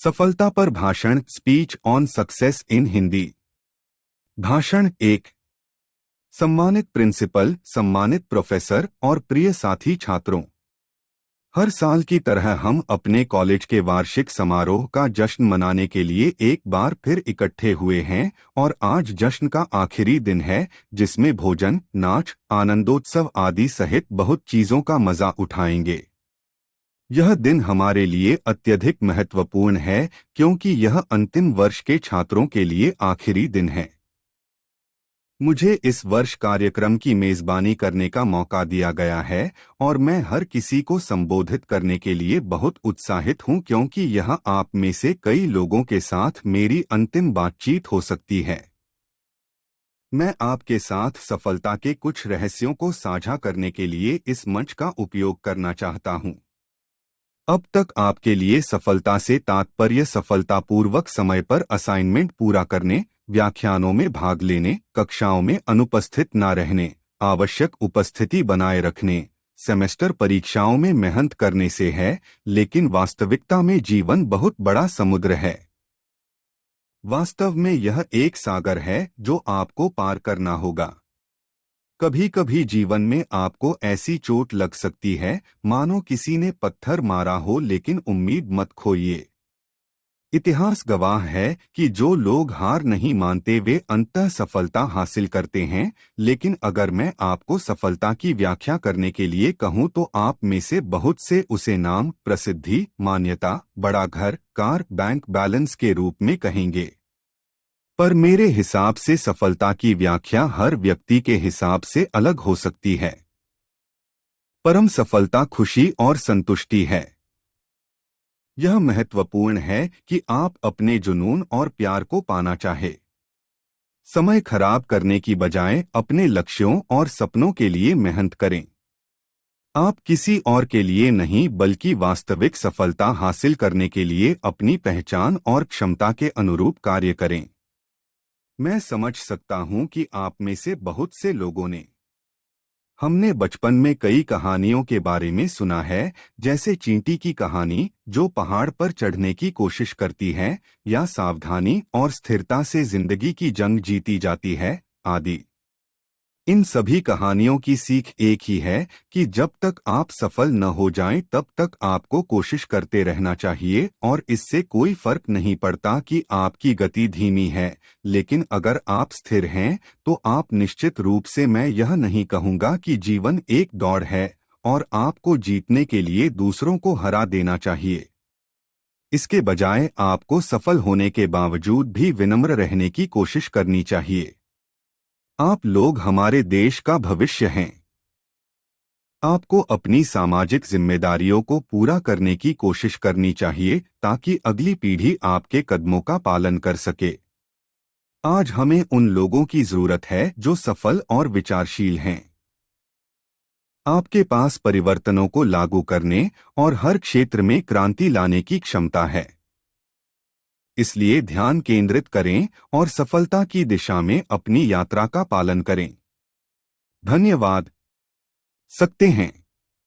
सफलता पर भाषण, speech on success in Hindi. भाषण 1। सम्मानित प्रिंसिपल, सम्मानित प्रोफेसर और प्रिय साथी छात्रों, हर साल की तरह हम अपने कॉलेज के वार्षिक समारोह का जश्न मनाने के लिए एक बार फिर इकट्ठे हुए हैं और आज जश्न का आखिरी दिन है, जिसमें भोजन, नाच, आनंदोत्सव आदि सहित बहुत चीजों का मजा उठाएंगे। यह दिन हमारे लिए अत्यधिक महत्वपूर्ण है क्योंकि यह अंतिम वर्ष के छात्रों के लिए आखिरी दिन है। मुझे इस वर्ष कार्यक्रम की मेजबानी करने का मौका दिया गया है और मैं हर किसी को संबोधित करने के लिए बहुत उत्साहित हूं क्योंकि यह आप में से कई लोगों के साथ मेरी अंतिम बातचीत हो सकती है। मैं आपके साथ सफलता के कुछ रहस्यों को साझा करने के लिए इस मंच का उपयोग करना चाहता हूं। अब तक आपके लिए सफलता से तात्पर्य सफलतापूर्वक समय पर असाइनमेंट पूरा करने, व्याख्यानों में भाग लेने, कक्षाओं में अनुपस्थित न रहने, आवश्यक उपस्थिति बनाए रखने, सेमेस्टर परीक्षाओं में मेहनत करने से है, लेकिन वास्तविकता में जीवन बहुत बड़ा समुद्र है। वास्तव में यह एक सागर है जो आपको पार करना होगा। कभी कभी जीवन में आपको ऐसी चोट लग सकती है मानो किसी ने पत्थर मारा हो, लेकिन उम्मीद मत खोइए। इतिहास गवाह है कि जो लोग हार नहीं मानते वे अंततः सफलता हासिल करते हैं। लेकिन अगर मैं आपको सफलता की व्याख्या करने के लिए कहूं तो आप में से बहुत से उसे नाम, प्रसिद्धि, मान्यता, बड़ा घर, कार, बैंक बैलेंस के रूप में कहेंगे। पर मेरे हिसाब से सफलता की व्याख्या हर व्यक्ति के हिसाब से अलग हो सकती है। परम सफलता खुशी और संतुष्टि है। यह महत्वपूर्ण है कि आप अपने जुनून और प्यार को पाना चाहे। समय खराब करने की बजाय अपने लक्ष्यों और सपनों के लिए मेहनत करें। आप किसी और के लिए नहीं बल्कि वास्तविक सफलता हासिल करने के लिए अपनी पहचान और क्षमता के अनुरूप कार्य करें। मैं समझ सकता हूं कि आप में से बहुत से लोगों ने हमने बचपन में कई कहानियों के बारे में सुना है, जैसे चींटी की कहानी जो पहाड़ पर चढ़ने की कोशिश करती है, या सावधानी और स्थिरता से जिंदगी की जंग जीती जाती है, आदि। इन सभी कहानियों की सीख एक ही है कि जब तक आप सफल न हो जाएं तब तक आपको कोशिश करते रहना चाहिए और इससे कोई फर्क नहीं पड़ता कि आपकी गति धीमी है, लेकिन अगर आप स्थिर हैं तो आप निश्चित रूप से, मैं यह नहीं कहूँगा कि जीवन एक दौड़ है और आपको जीतने के लिए दूसरों को हरा देना चाहिए। इसके बजाय आपको सफल होने के बावजूद भी विनम्र रहने की कोशिश करनी चाहिए। आप लोग हमारे देश का भविष्य हैं। आपको अपनी सामाजिक जिम्मेदारियों को पूरा करने की कोशिश करनी चाहिए ताकि अगली पीढ़ी आपके कदमों का पालन कर सके। आज हमें उन लोगों की जरूरत है जो सफल और विचारशील हैं। आपके पास परिवर्तनों को लागू करने और हर क्षेत्र में क्रांति लाने की क्षमता है। इसलिए ध्यान केंद्रित करें और सफलता की दिशा में अपनी यात्रा का पालन करें। धन्यवाद। सकते हैं।